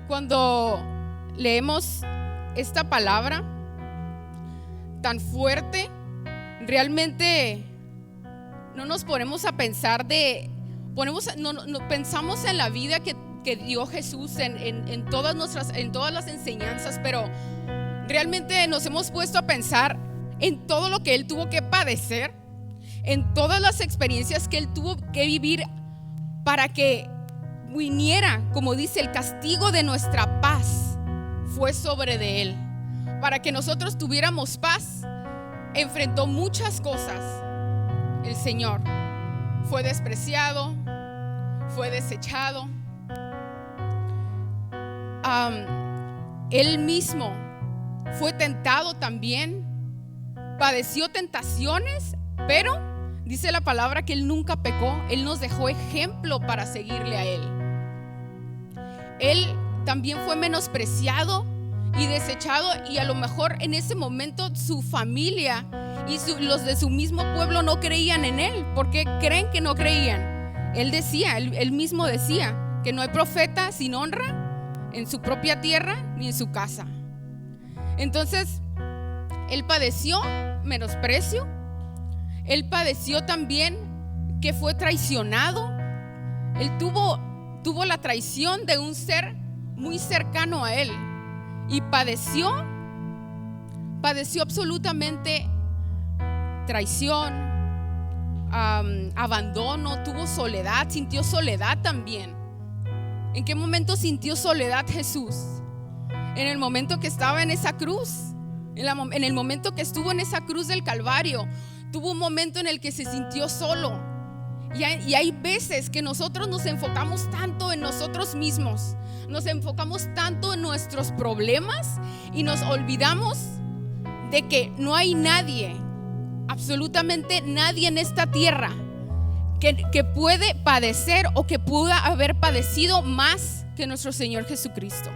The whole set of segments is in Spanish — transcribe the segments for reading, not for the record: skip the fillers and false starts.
Cuando leemos esta palabra tan fuerte, realmente no nos ponemos a pensar no pensamos en la vida que dio Jesús en todas las enseñanzas, pero realmente nos hemos puesto a pensar en todo lo que Él tuvo que padecer, en todas las experiencias que Él tuvo que vivir para que viniera, como dice, el castigo de nuestra paz fue sobre de Él. Para que nosotros tuviéramos paz, enfrentó muchas cosas. El Señor fue despreciado, fue desechado. Él mismo fue tentado también, padeció tentaciones, pero dice la palabra que Él nunca pecó. Él nos dejó ejemplo para seguirle a Él. Él también fue menospreciado y desechado, y a lo mejor en ese momento su familia y los de su mismo pueblo no creían en Él. ¿Por qué creen que no creían? Él mismo decía que no hay profeta sin honra en su propia tierra ni en su casa. Entonces Él padeció menosprecio. Él padeció también que fue traicionado. Él tuvo la traición de un ser muy cercano a Él, y padeció absolutamente traición, abandono, tuvo soledad, sintió soledad también. ¿En qué momento sintió soledad Jesús? En el momento que estaba en esa cruz, en el momento que estuvo en esa cruz del Calvario, tuvo un momento en el que se sintió solo. Y hay veces que nosotros nos enfocamos tanto en nosotros mismos, nos enfocamos tanto en nuestros problemas, y nos olvidamos de que no hay nadie, absolutamente nadie en esta tierra que puede padecer o que pudo haber padecido más que nuestro Señor Jesucristo.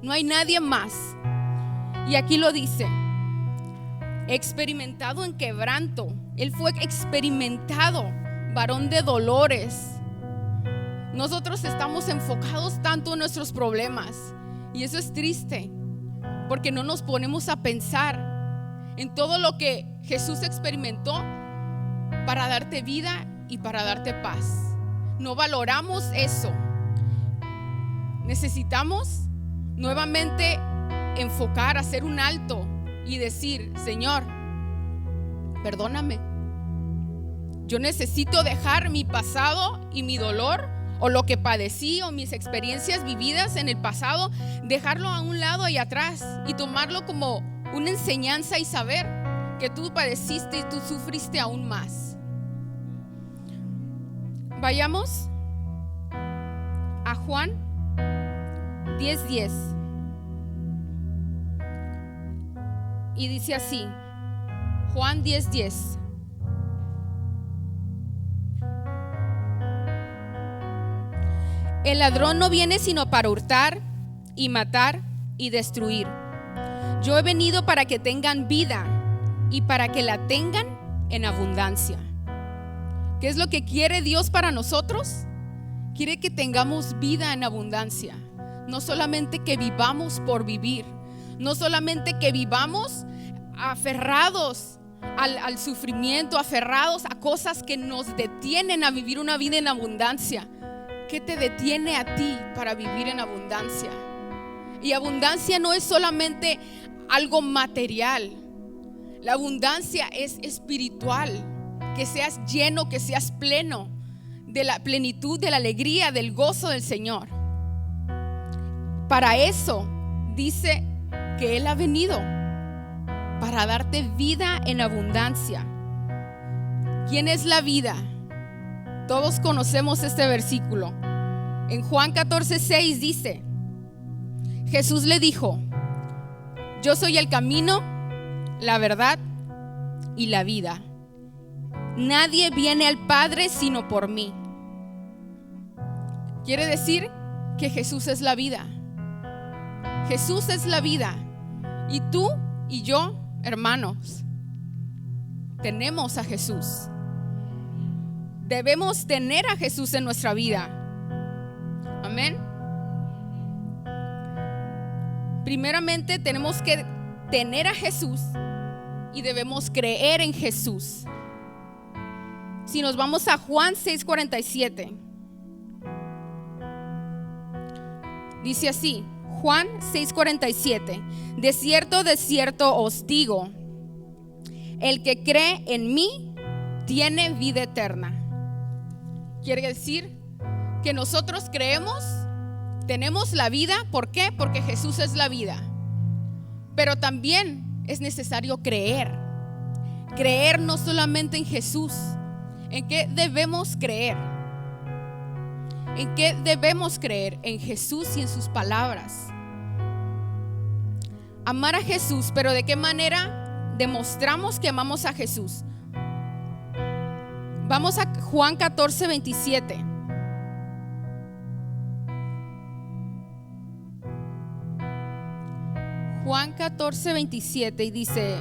No hay nadie más. Y aquí lo dice: experimentado en quebranto. Él fue experimentado, varón de dolores. Nosotros estamos enfocados tanto en nuestros problemas, y eso es triste, porque no nos ponemos a pensar en todo lo que Jesús experimentó para darte vida y para darte paz. No valoramos eso. Necesitamos nuevamente enfocar, hacer un alto y decir: Señor, perdóname. Yo necesito dejar mi pasado y mi dolor, o lo que padecí, o mis experiencias vividas en el pasado, dejarlo a un lado y atrás, y tomarlo como una enseñanza, y saber que tú padeciste y tú sufriste aún más. Vayamos a Juan 10:10. Y dice así, Juan 10:10. El ladrón no viene sino para hurtar y matar y destruir. Yo he venido para que tengan vida y para que la tengan en abundancia. ¿Qué es lo que quiere Dios para nosotros? Quiere que tengamos vida en abundancia. No solamente que vivamos por vivir, no solamente que vivamos aferrados al sufrimiento, aferrados a cosas que nos detienen a vivir una vida en abundancia. ¿Qué te detiene a ti para vivir en abundancia? Y abundancia no es solamente algo material. La abundancia es espiritual. Que seas lleno, que seas pleno de la plenitud, de la alegría, del gozo del Señor. Para eso dice que Él ha venido, para darte vida en abundancia. ¿Quién es la vida? Todos conocemos este versículo. En Juan 14:6 dice: Jesús le dijo: yo soy el camino, la verdad y la vida. Nadie viene al Padre sino por mí. Quiere decir que Jesús es la vida. Jesús es la vida. Y tú y yo, hermanos, tenemos a Jesús. Debemos tener a Jesús en nuestra vida. Amén. Primeramente tenemos que tener a Jesús y debemos creer en Jesús. Si nos vamos a Juan 6:47, dice así, Juan 6:47: de cierto os digo, el que cree en mí tiene vida eterna. Quiere decir que nosotros creemos, tenemos la vida. ¿Por qué? Porque Jesús es la vida. Pero también es necesario creer. Creer no solamente en Jesús. ¿En qué debemos creer? ¿En qué debemos creer? En Jesús y en sus palabras. Amar a Jesús, pero ¿de qué manera demostramos que amamos a Jesús? Vamos a Juan 14:27. Juan 14:27 y dice: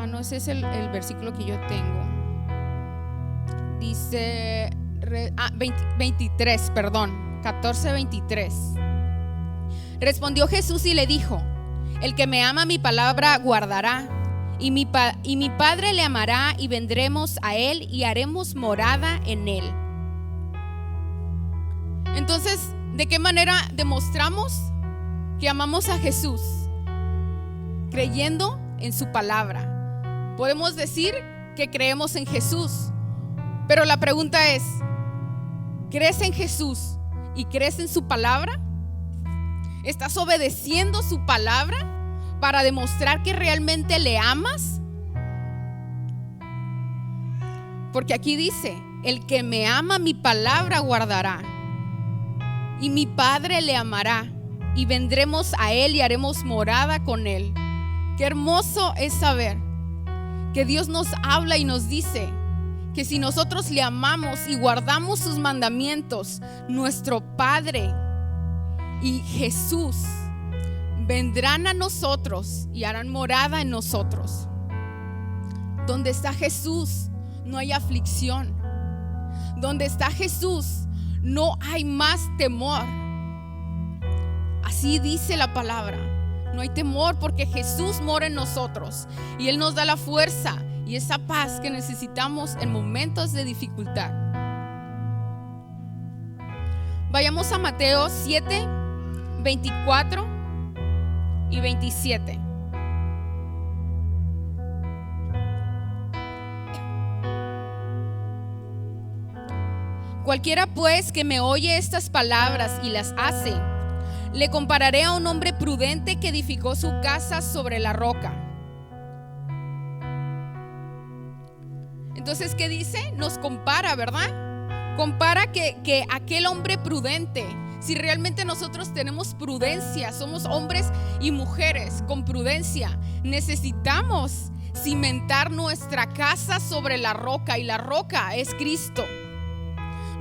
no, ese es el versículo que yo tengo. Dice 23, perdón, 14:23. Respondió Jesús y le dijo: el que me ama mi palabra guardará, y mi Padre le amará, y vendremos a él y haremos morada en él. Entonces, ¿de qué manera demostramos que amamos a Jesús? Creyendo en su palabra. Podemos decir que creemos en Jesús, pero la pregunta es: ¿crees en Jesús y crees en su palabra? ¿Estás obedeciendo su palabra para demostrar que realmente le amas? Porque aquí dice: el que me ama mi palabra guardará, y mi Padre le amará, y vendremos a él y haremos morada con él. Qué hermoso es saber que Dios nos habla y nos dice que si nosotros le amamos y guardamos sus mandamientos, nuestro Padre y Jesús vendrán a nosotros y harán morada en nosotros. Donde está Jesús no hay aflicción. Donde está Jesús no hay más temor. Así dice la palabra. No hay temor porque Jesús mora en nosotros y Él nos da la fuerza y esa paz que necesitamos en momentos de dificultad. Vayamos a Mateo 7:24 y 27. Cualquiera pues que me oye estas palabras y las hace, le compararé a un hombre prudente que edificó su casa sobre la roca. Entonces, ¿qué dice? Nos compara, ¿verdad? Compara que aquel hombre prudente, si realmente nosotros tenemos prudencia, somos hombres y mujeres con prudencia, necesitamos cimentar nuestra casa sobre la roca, y la roca es Cristo.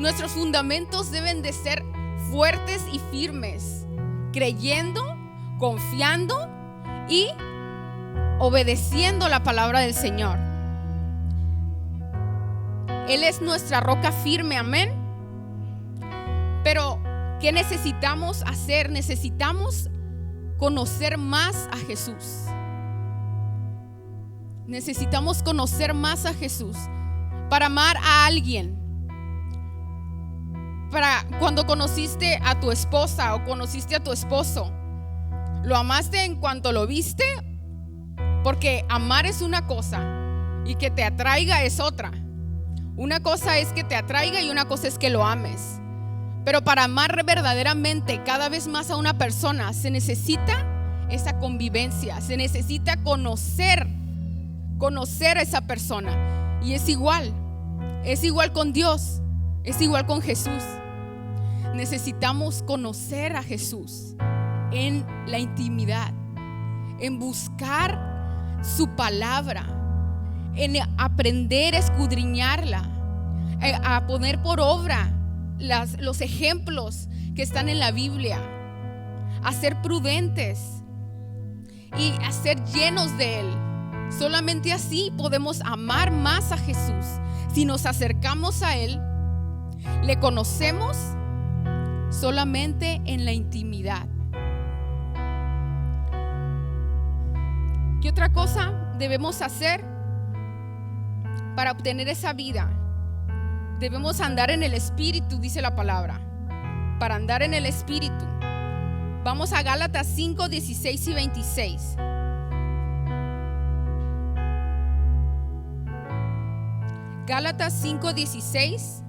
Nuestros fundamentos deben de ser fuertes y firmes, creyendo, confiando y obedeciendo la palabra del Señor. Él es nuestra roca firme, amén. Pero ¿qué necesitamos hacer? Necesitamos conocer más a Jesús. Necesitamos conocer más a Jesús para amar a alguien. Para cuando conociste a tu esposa o conociste a tu esposo, ¿lo amaste en cuanto lo viste? Porque amar es una cosa y que te atraiga es otra. Una cosa es que te atraiga y una cosa es que lo ames. Pero para amar verdaderamente cada vez más a una persona se necesita esa convivencia, se necesita conocer a esa persona. Y es igual con Dios, es igual con Jesús. Necesitamos conocer a Jesús en la intimidad, en buscar su palabra, en aprender a escudriñarla, a poner por obra los ejemplos que están en la Biblia, a ser prudentes y a ser llenos de Él. Solamente así podemos amar más a Jesús. Si nos acercamos a Él, Le conocemos solamente en la intimidad. ¿Qué otra cosa debemos hacer para obtener esa vida? Debemos andar en el Espíritu, dice la palabra. Para andar en el Espíritu. Vamos a Gálatas 5, 16 y 26. Gálatas 5, 16.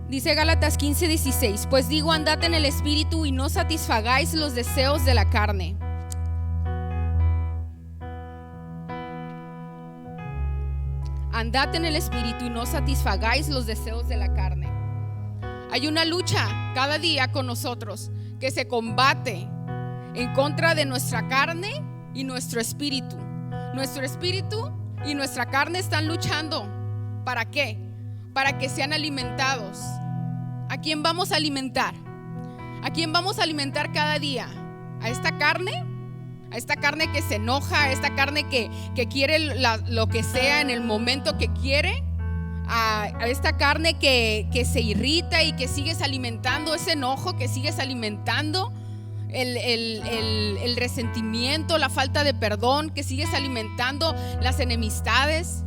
Dice Gálatas 15, 16: Pues digo, andad en el Espíritu y no satisfagáis los deseos de la carne. Andad en el Espíritu y no satisfagáis los deseos de la carne. Hay una lucha cada día con nosotros que se combate en contra de nuestra carne y nuestro espíritu. Nuestro espíritu y nuestra carne están luchando. ¿Para qué? Para que sean alimentados. ¿A quién vamos a alimentar? ¿A quién vamos a alimentar cada día? ¿A esta carne? A esta carne que se enoja, a esta carne que quiere lo que sea en el momento que quiere, a esta carne que se irrita y que sigues alimentando ese enojo, que sigues alimentando el resentimiento, la falta de perdón, que sigues alimentando las enemistades.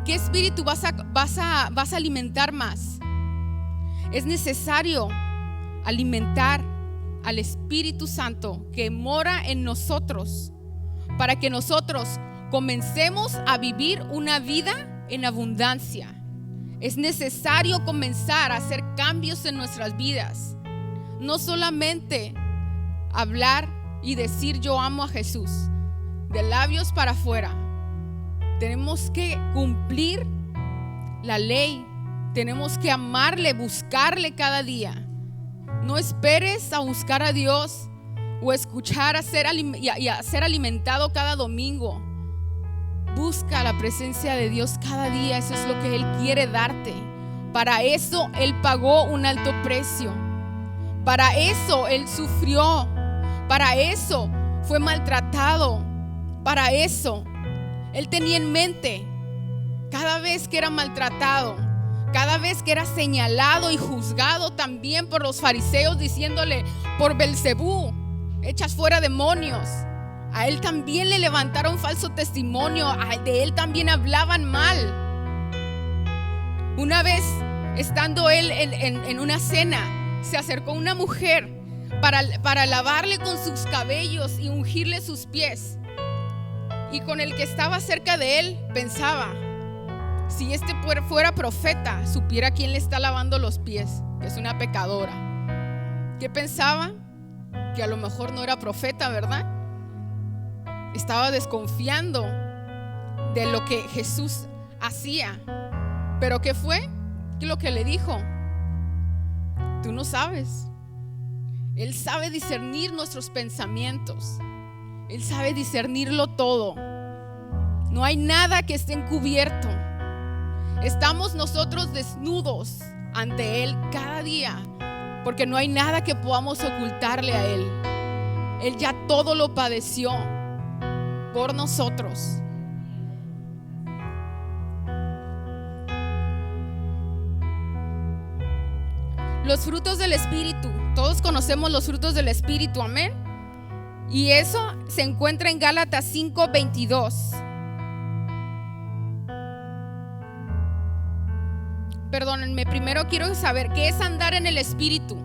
¿Qué espíritu vas a alimentar más? Es necesario alimentar al Espíritu Santo que mora en nosotros, para que nosotros comencemos a vivir una vida en abundancia. Es necesario comenzar a hacer cambios en nuestras vidas, no solamente hablar y decir yo amo a Jesús de labios para afuera. Tenemos que cumplir la ley, tenemos que amarle, buscarle cada día. No esperes a buscar a Dios o escuchar a ser alimentado cada domingo. Busca la presencia de Dios cada día. Eso es lo que Él quiere darte. Para eso Él pagó un alto precio. Para eso Él sufrió. Para eso fue maltratado. Para eso Él tenía en mente cada vez que era maltratado, cada vez que era señalado y juzgado también por los fariseos, diciéndole: por Belcebú echas fuera demonios. A él también le levantaron falso testimonio, de él también hablaban mal. Una vez, estando él en una cena, se acercó una mujer para lavarle con sus cabellos y ungirle sus pies. Y con el que estaba cerca de él pensaba: si este fuera profeta, supiera quién le está lavando los pies, que es una pecadora. ¿Qué pensaba? Que a lo mejor no era profeta, ¿verdad? Estaba desconfiando de lo que Jesús hacía. ¿Pero qué fue? ¿Qué es lo que le dijo? Tú no sabes. Él sabe discernir nuestros pensamientos. Él sabe discernirlo todo. No hay nada que esté encubierto. Estamos nosotros desnudos ante Él cada día, porque no hay nada que podamos ocultarle a Él. Él ya todo lo padeció por nosotros. Los frutos del Espíritu. Todos conocemos los frutos del Espíritu, amén. Y eso se encuentra en Gálatas 5:22. Perdónenme, primero quiero saber qué es andar en el Espíritu.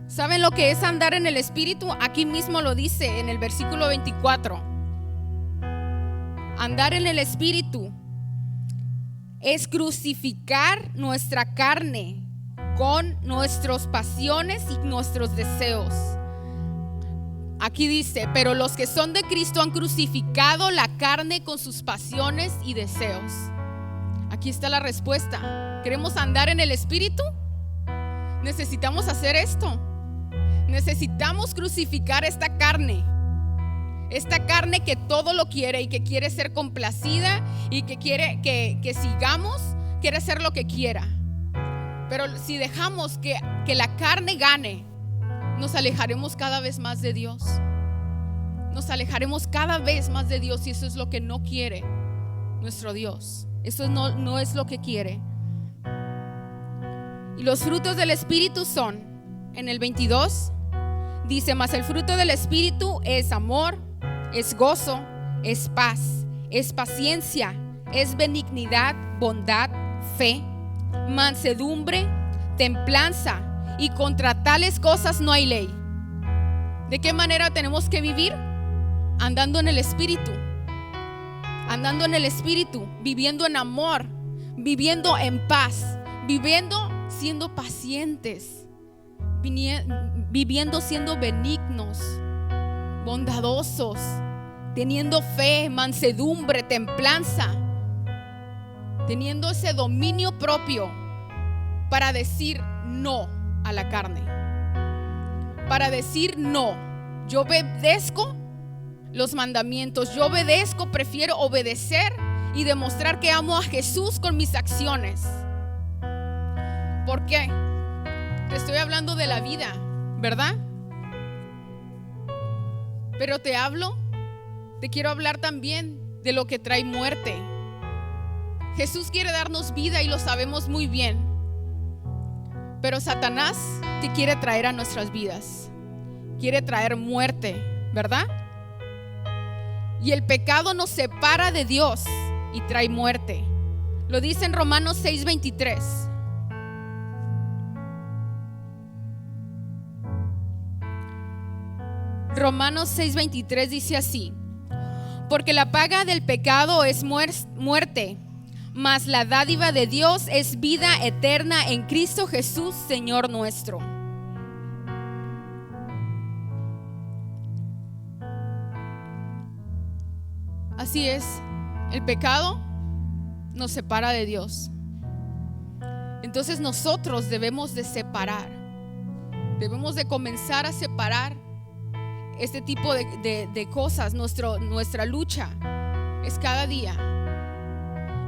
¿Saben lo que es andar en el Espíritu? Aquí mismo lo dice en el versículo 24. Andar en el Espíritu es crucificar nuestra carne con nuestras pasiones y nuestros deseos. Aquí dice: pero los que son de Cristo han crucificado la carne con sus pasiones y deseos. Aquí está la respuesta. ¿Queremos andar en el Espíritu? Necesitamos hacer esto. Necesitamos crucificar esta carne. Esta carne que todo lo quiere y que quiere ser complacida y que quiere que sigamos, quiere hacer lo que quiera. Pero si dejamos que la carne gane, nos alejaremos cada vez más de Dios. nos alejaremos cada vez más de Dios, y eso es lo que no quiere nuestro Dios. Eso no es lo que quiere. Y los frutos del Espíritu son, en el 22, dice: mas el fruto del Espíritu es amor, es gozo, es paz, es paciencia, es benignidad, bondad, fe, mansedumbre, templanza, y contra tales cosas no hay ley. ¿De qué manera tenemos que vivir? Andando en el Espíritu. Andando en el Espíritu, viviendo en amor, viviendo en paz, viviendo siendo pacientes, viviendo siendo benignos, bondadosos, teniendo fe, mansedumbre, templanza, teniendo ese dominio propio para decir no a la carne, para decir no. Yo obedezco los mandamientos, yo obedezco, prefiero obedecer y demostrar que amo a Jesús con mis acciones. ¿Por qué? Te estoy hablando de la vida, ¿verdad? Pero te quiero hablar también de lo que trae muerte. Jesús quiere darnos vida y lo sabemos muy bien, pero Satanás te quiere traer a nuestras vidas, quiere traer muerte, ¿verdad? Y el pecado nos separa de Dios y trae muerte. Lo dice en Romanos 6:23. Romanos 6:23 dice así: porque la paga del pecado es muerte, mas la dádiva de Dios es vida eterna en Cristo Jesús, Señor nuestro. Así es, el pecado nos separa de Dios. Entonces nosotros debemos de separar, debemos de comenzar a separar este tipo de cosas. Nuestra lucha es cada día.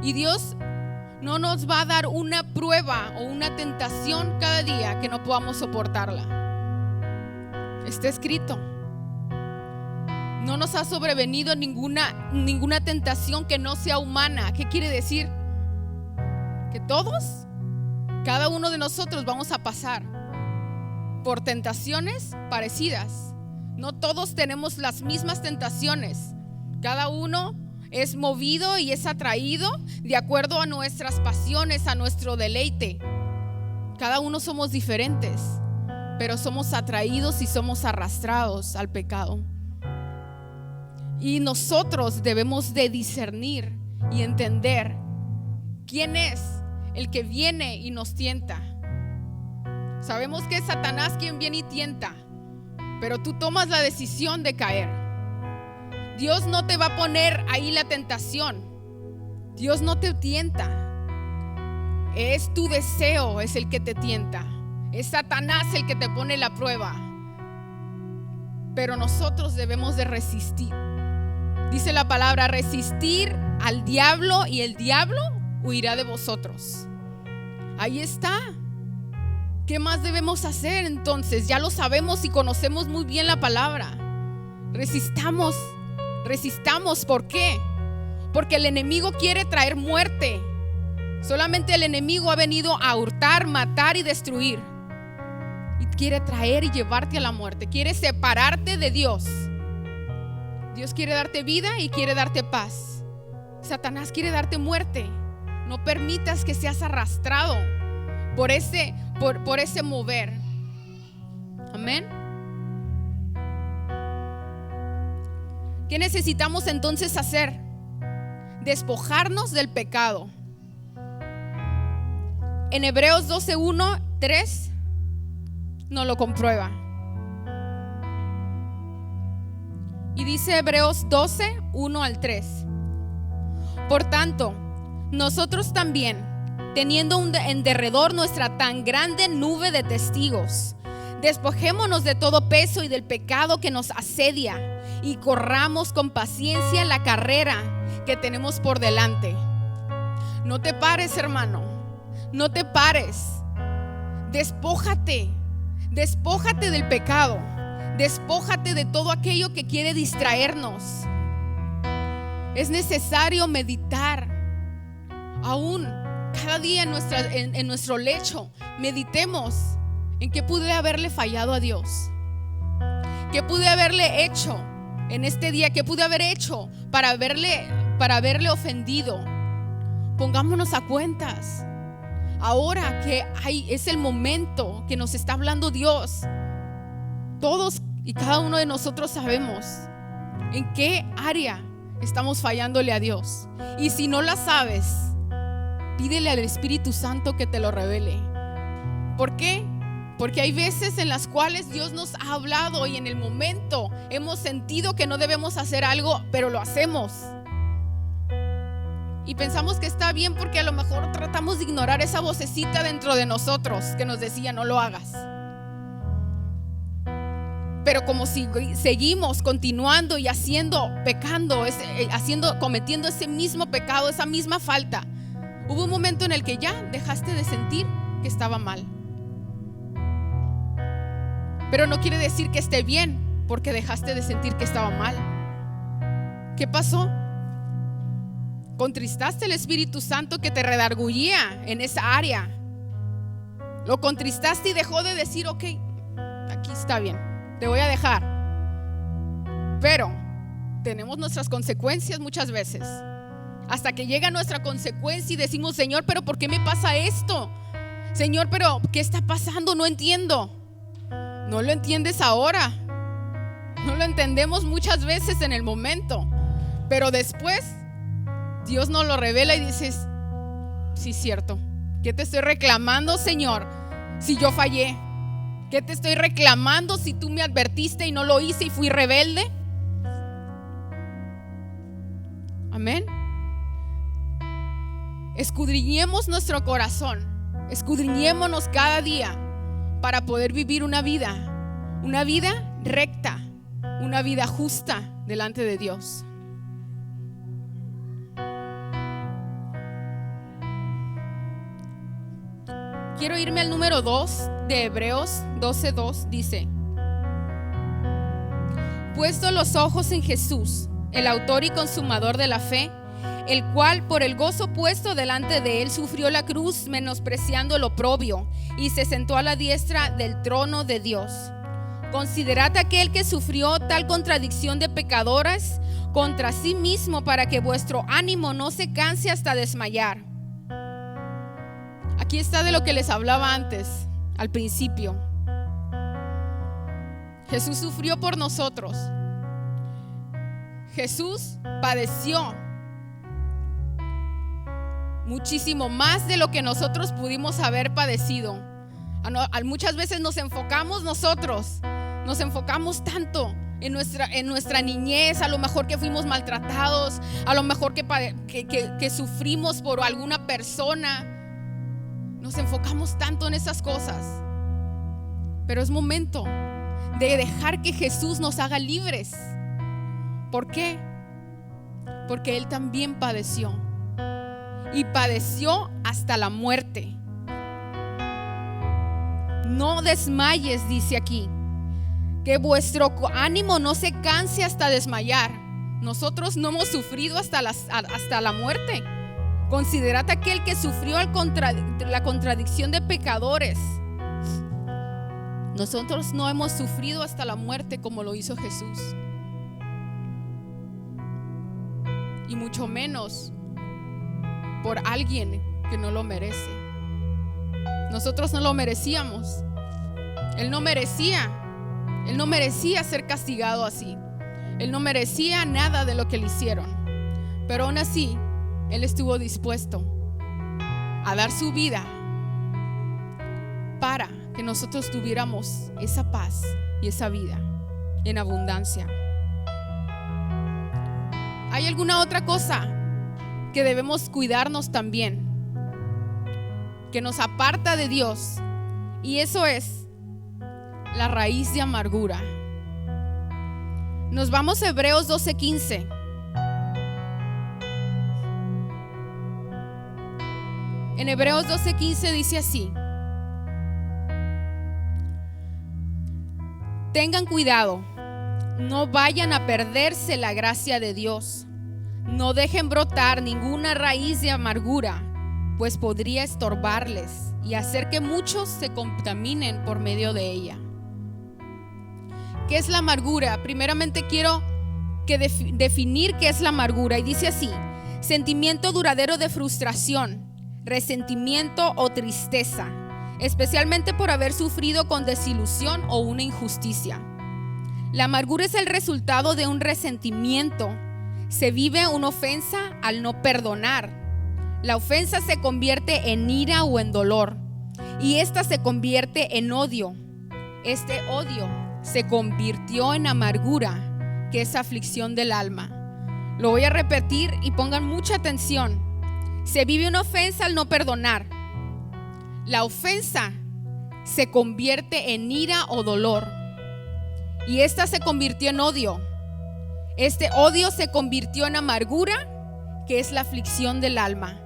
Y Dios no nos va a dar una prueba o una tentación cada día que no podamos soportarla. Está escrito. No nos ha sobrevenido ninguna tentación que no sea humana. ¿Qué quiere decir? Que todos, cada uno de nosotros vamos a pasar por tentaciones parecidas. No todos tenemos las mismas tentaciones. Cada uno es movido y es atraído de acuerdo a nuestras pasiones, a nuestro deleite. Cada uno somos diferentes, pero somos atraídos y somos arrastrados al pecado. Y nosotros debemos de discernir y entender quién es el que viene y nos tienta. Sabemos que es Satanás quien viene y tienta, pero tú tomas la decisión de caer. Dios no te va a poner ahí la tentación. Dios no te tienta. Es tu deseo, es el que te tienta. Es Satanás el que te pone la prueba. Pero nosotros debemos de resistir. Dice la palabra: resistir al diablo y el diablo huirá de vosotros. Ahí está. ¿Qué más debemos hacer entonces? Ya lo sabemos y conocemos muy bien la palabra. Resistamos. ¿Por qué? Porque el enemigo quiere traer muerte. Solamente el enemigo ha venido a hurtar, matar y destruir. Y quiere traer y llevarte a la muerte. Quiere separarte de Dios. Dios quiere darte vida y quiere darte paz. Satanás quiere darte muerte. No permitas que seas arrastrado por ese mover. Amén. ¿Qué necesitamos entonces hacer? Despojarnos del pecado. En Hebreos 12:1-3 nos lo comprueba. Y dice Hebreos 12:1-3: por tanto, nosotros también, teniendo en derredor nuestra tan grande nube de testigos, despojémonos de todo peso y del pecado que nos asedia, y corramos con paciencia la carrera que tenemos por delante. No te pares, hermano, no te pares. Despójate del pecado. Despójate de todo aquello que quiere distraernos. Es necesario meditar. Aún cada día en nuestro lecho, meditemos en qué pude haberle fallado a Dios, qué pude haberle hecho en este día, qué pude haber hecho para haberle ofendido. Pongámonos a cuentas. Ahora que es el momento que nos está hablando Dios, todos y cada uno de nosotros sabemos en qué área estamos fallándole a Dios. Y si no la sabes, pídele al Espíritu Santo que te lo revele. ¿Por qué? Porque hay veces en las cuales Dios nos ha hablado y en el momento hemos sentido que no debemos hacer algo, pero lo hacemos. Y pensamos que está bien porque a lo mejor tratamos de ignorar esa vocecita dentro de nosotros que nos decía no lo hagas. Pero como si seguimos continuando y cometiendo ese mismo pecado, esa misma falta, hubo un momento en el que ya dejaste de sentir que estaba mal. Pero no quiere decir que esté bien porque dejaste de sentir que estaba mal. ¿Qué pasó? Contristaste al Espíritu Santo que te redarguía en esa área. Lo contristaste y dejó de decir, ok, aquí está bien, te voy a dejar. Pero tenemos nuestras consecuencias muchas veces. Hasta que llega nuestra consecuencia y decimos, Señor, pero ¿por qué me pasa esto? Señor, pero ¿qué está pasando? No entiendo. No lo entiendes ahora. No lo entendemos muchas veces en el momento. Pero después Dios nos lo revela y dices, sí, cierto. ¿Qué te estoy reclamando, Señor, si yo fallé? ¿Qué te estoy reclamando si tú me advertiste y no lo hice y fui rebelde? Amén. Escudriñemos nuestro corazón, escudriñémonos cada día para poder vivir una vida recta, una vida justa delante de Dios. Quiero irme al número 2 de Hebreos 12:2. Dice: puesto los ojos en Jesús, el autor y consumador de la fe, el cual por el gozo puesto delante de él sufrió la cruz, menospreciando el oprobio, y se sentó a la diestra del trono de Dios. Considerad aquel que sufrió tal contradicción de pecadores contra sí mismo, para que vuestro ánimo no se canse hasta desmayar. Aquí está de lo que les hablaba antes, al principio. Jesús sufrió por nosotros. Jesús padeció muchísimo más de lo que nosotros pudimos haber padecido. Muchas veces nos enfocamos tanto en nuestra niñez, a lo mejor que fuimos maltratados, a lo mejor que sufrimos por alguna persona. Nos enfocamos tanto en esas cosas, pero es momento de dejar que Jesús nos haga libres. ¿Por qué? Porque Él también padeció, y padeció hasta la muerte. No desmayes, dice aquí, que vuestro ánimo no se canse hasta desmayar. Nosotros no hemos sufrido hasta la muerte. Considerad aquel que sufrió la contradicción de pecadores. Nosotros no hemos sufrido hasta la muerte como lo hizo Jesús, y mucho menos por alguien que no lo merece. Nosotros no lo merecíamos. Él no merecía ser castigado así. Él no merecía nada de lo que le hicieron, pero aún así Él estuvo dispuesto a dar su vida para que nosotros tuviéramos esa paz y esa vida en abundancia. ¿Hay alguna otra cosa que debemos cuidarnos también, que nos aparta de Dios? Y eso es la raíz de amargura. Nos vamos a Hebreos 12:15. En Hebreos 12:15 dice así: Tengan cuidado, no vayan a perderse la gracia de Dios. No dejen brotar ninguna raíz de amargura, pues podría estorbarles y hacer que muchos se contaminen por medio de ella. ¿Qué es la amargura? Primeramente quiero definir qué es la amargura, y dice así: sentimiento duradero de frustración, resentimiento o tristeza, especialmente por haber sufrido con desilusión o una injusticia. La amargura es el resultado de un resentimiento. Se vive una ofensa al no perdonar. La ofensa se convierte en ira o en dolor, y esta se convierte en odio. Este odio se convirtió en amargura, que es aflicción del alma. Lo voy a repetir y pongan mucha atención. Se vive una ofensa al no perdonar. La ofensa se convierte en ira o dolor, y esta se convirtió en odio. Este odio se convirtió en amargura, que es la aflicción del alma.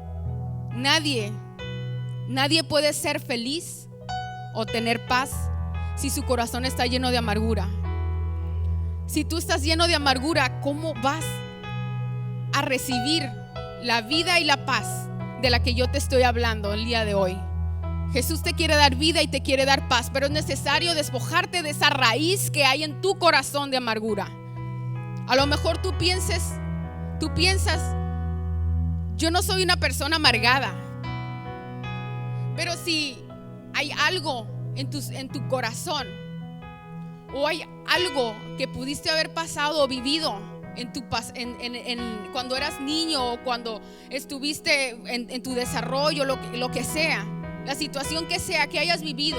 Nadie puede ser feliz o tener paz si su corazón está lleno de amargura. Si tú estás lleno de amargura, ¿cómo vas a recibir la vida y la paz de la que yo te estoy hablando el día de hoy? Jesús te quiere dar vida y te quiere dar paz, pero es necesario despojarte de esa raíz que hay en tu corazón de amargura. A lo mejor tú piensas, yo no soy una persona amargada, pero si hay algo en tu corazón, o hay algo que pudiste haber pasado o vivido cuando eras niño, o cuando estuviste en tu desarrollo, lo que sea, la situación que sea que hayas vivido,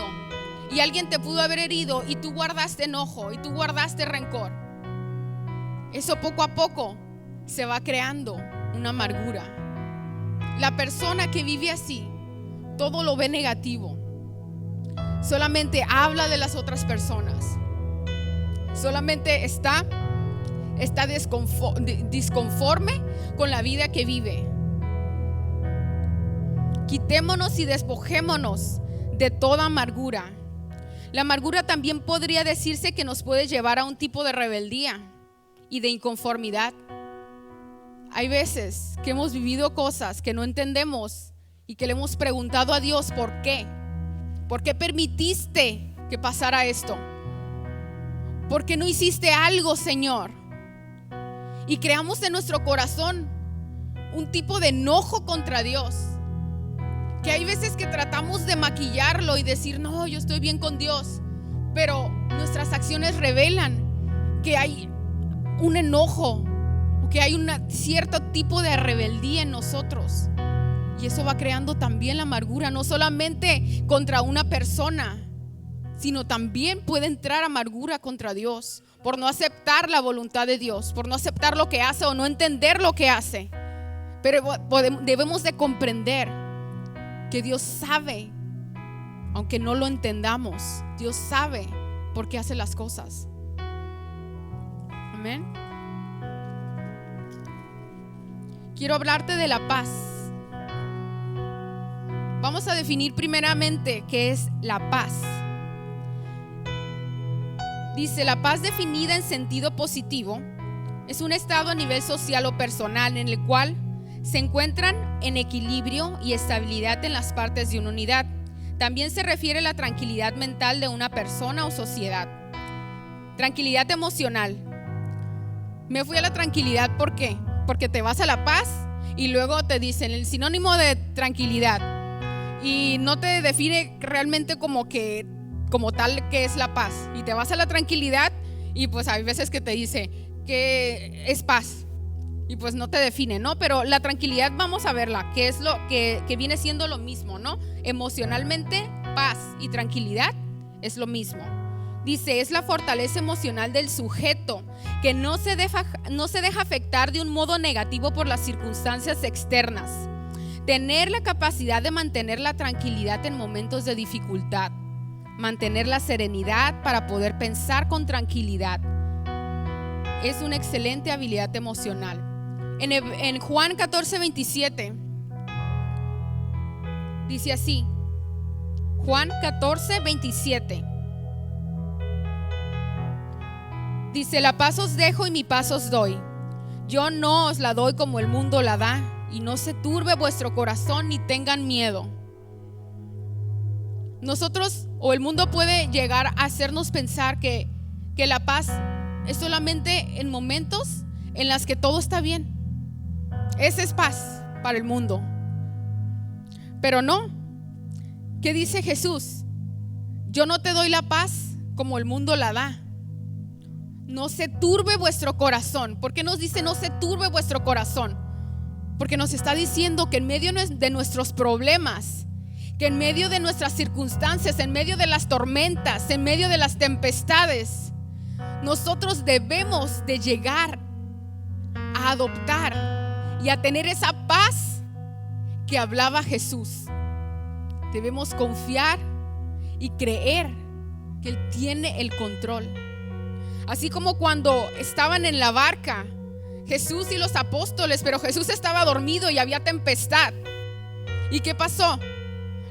y alguien te pudo haber herido y tú guardaste enojo y tú guardaste rencor, eso poco a poco se va creando una amargura. La persona que vive así todo lo ve negativo, solamente habla de las otras personas, solamente está disconforme con la vida que vive. Quitémonos y despojémonos de toda amargura. La amargura también podría decirse que nos puede llevar a un tipo de rebeldía y de inconformidad. Hay veces que hemos vivido cosas que no entendemos y que le hemos preguntado a Dios ¿por qué? ¿Por qué permitiste que pasara esto? ¿Por qué no hiciste algo, Señor? Y creamos en nuestro corazón un tipo de enojo contra Dios, que hay veces que tratamos de maquillarlo y decir no, yo estoy bien con Dios, pero nuestras acciones revelan que hay un enojo, o que hay un cierto tipo de rebeldía en nosotros, y eso va creando también la amargura, no solamente contra una persona, sino también puede entrar amargura contra Dios por no aceptar la voluntad de Dios, por no aceptar lo que hace o no entender lo que hace. Pero debemos de comprender que Dios sabe, aunque no lo entendamos, Dios sabe por qué hace las cosas. Amén. Quiero hablarte de la paz. Vamos a definir primeramente qué es la paz. Dice: la paz, definida en sentido positivo, es un estado a nivel social o personal en el cual se encuentran en equilibrio y estabilidad en las partes de una unidad. También se refiere a la tranquilidad mental de una persona o sociedad. Tranquilidad emocional. Me fui a la tranquilidad, ¿por qué? Porque te vas a la paz y luego te dicen el sinónimo de tranquilidad y no te define realmente como tal que es la paz, y te vas a la tranquilidad y pues hay veces que te dice que es paz y pues no te define, ¿no? Pero la tranquilidad, vamos a verla, que es lo que viene siendo lo mismo, ¿no? Emocionalmente, paz y tranquilidad es lo mismo. Dice: es la fortaleza emocional del sujeto que no se deja afectar de un modo negativo por las circunstancias externas. Tener la capacidad de mantener la tranquilidad en momentos de dificultad. Mantener la serenidad para poder pensar con tranquilidad. Es una excelente habilidad emocional. En Juan 14:27 dice así. Juan 14:27. Dice: la paz os dejo y mi paz os doy. Yo no os la doy como el mundo la da, y no se turbe vuestro corazón ni tengan miedo. Nosotros o el mundo puede llegar a hacernos pensar que la paz es solamente en momentos en las que todo está bien. Esa es paz para el mundo. Pero no. ¿Qué dice Jesús? Yo no te doy la paz como el mundo la da. No se turbe vuestro corazón. ¿Por qué nos dice no se turbe vuestro corazón? Porque nos está diciendo que en medio de nuestros problemas, que en medio de nuestras circunstancias, en medio de las tormentas, en medio de las tempestades, nosotros debemos de llegar a adoptar y a tener esa paz que hablaba Jesús. Debemos confiar y creer que Él tiene el control. Así como cuando estaban en la barca Jesús y los apóstoles, pero Jesús estaba dormido y había tempestad. ¿Y qué pasó?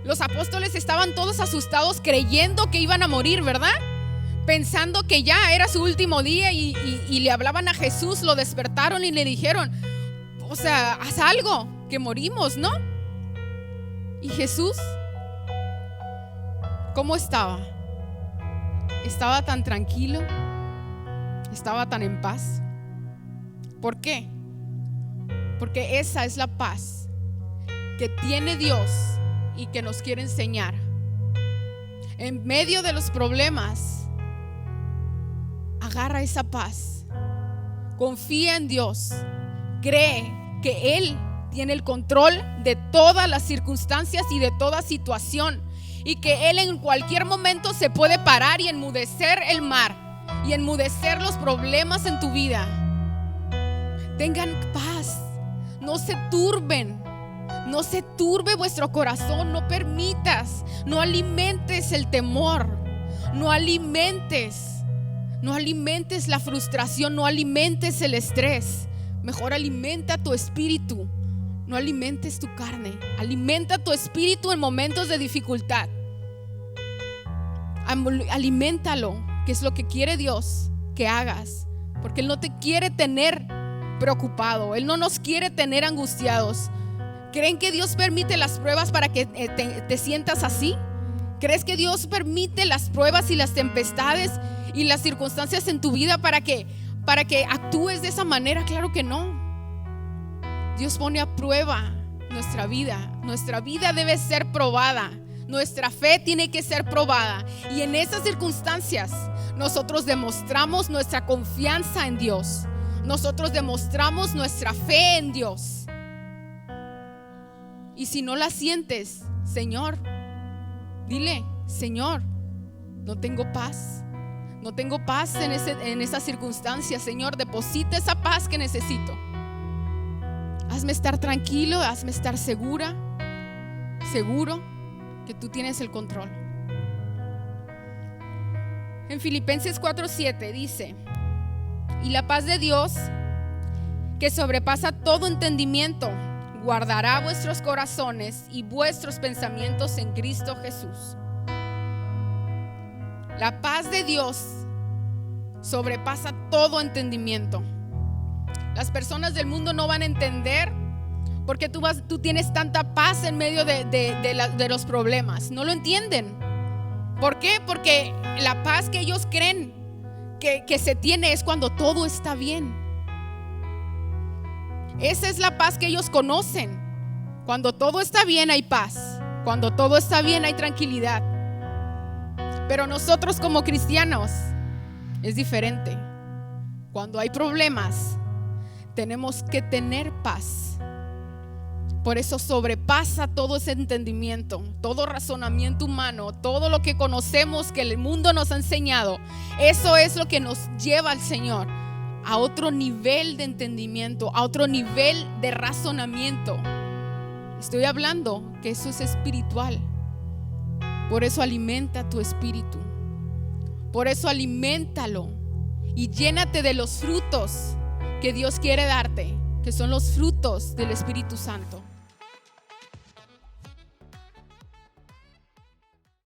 Los apóstoles estaban todos asustados, creyendo que iban a morir, ¿verdad? Pensando que ya era su último día y le hablaban a Jesús, lo despertaron y le dijeron: o sea, haz algo, que morimos, ¿no? Y Jesús, ¿cómo estaba? Estaba tan tranquilo, estaba tan en paz. ¿Por qué? Porque esa es la paz que tiene Dios y que nos quiere enseñar. En medio de los problemas, agarra esa paz, confía en Dios, cree que Él tiene el control de todas las circunstancias y de toda situación, y que Él en cualquier momento se puede parar y enmudecer el mar y enmudecer los problemas en tu vida. Tengan paz, no se turben, no se turbe vuestro corazón. No permitas, no alimentes el temor, no alimentes la frustración, no alimentes el estrés. Mejor alimenta tu espíritu, no alimentes tu carne. Alimenta tu espíritu en momentos de dificultad. Aliméntalo, que es lo que quiere Dios que hagas, porque Él no te quiere tener preocupado, Él no nos quiere tener angustiados. ¿Creen que Dios permite las pruebas para que te sientas así? ¿Crees que Dios permite las pruebas y las tempestades y las circunstancias en tu vida para que actúes de esa manera? Claro que no. Dios pone a prueba nuestra vida. Nuestra vida debe ser probada. Nuestra fe tiene que ser probada. Y en esas circunstancias nosotros demostramos nuestra confianza en Dios. Nosotros demostramos nuestra fe en Dios. Y si no la sientes, Señor, dile: Señor, no tengo paz. No tengo paz en esa circunstancia. Señor, deposita esa paz que necesito. Hazme estar tranquilo, hazme estar seguro que tú tienes el control. En Filipenses 4:7 dice: y la paz de Dios, que sobrepasa todo entendimiento, guardará vuestros corazones y vuestros pensamientos en Cristo Jesús. La paz de Dios sobrepasa todo entendimiento. Las personas del mundo no van a entender por qué tú tienes tanta paz en medio de los problemas. No lo entienden. ¿Por qué? Porque la paz que ellos creen que se tiene es cuando todo está bien. Esa es la paz que ellos conocen. Cuando todo está bien hay paz. Cuando todo está bien hay tranquilidad. Pero nosotros como cristianos es diferente. Cuando hay problemas tenemos que tener paz. Por eso sobrepasa todo ese entendimiento, todo razonamiento humano, todo lo que conocemos que el mundo nos ha enseñado. Eso es lo que nos lleva al Señor a otro nivel de entendimiento, a otro nivel de razonamiento. Estoy hablando que eso es espiritual. Por eso alimenta tu espíritu. Por eso aliméntalo y llénate de los frutos que Dios quiere darte, que son los frutos del Espíritu Santo.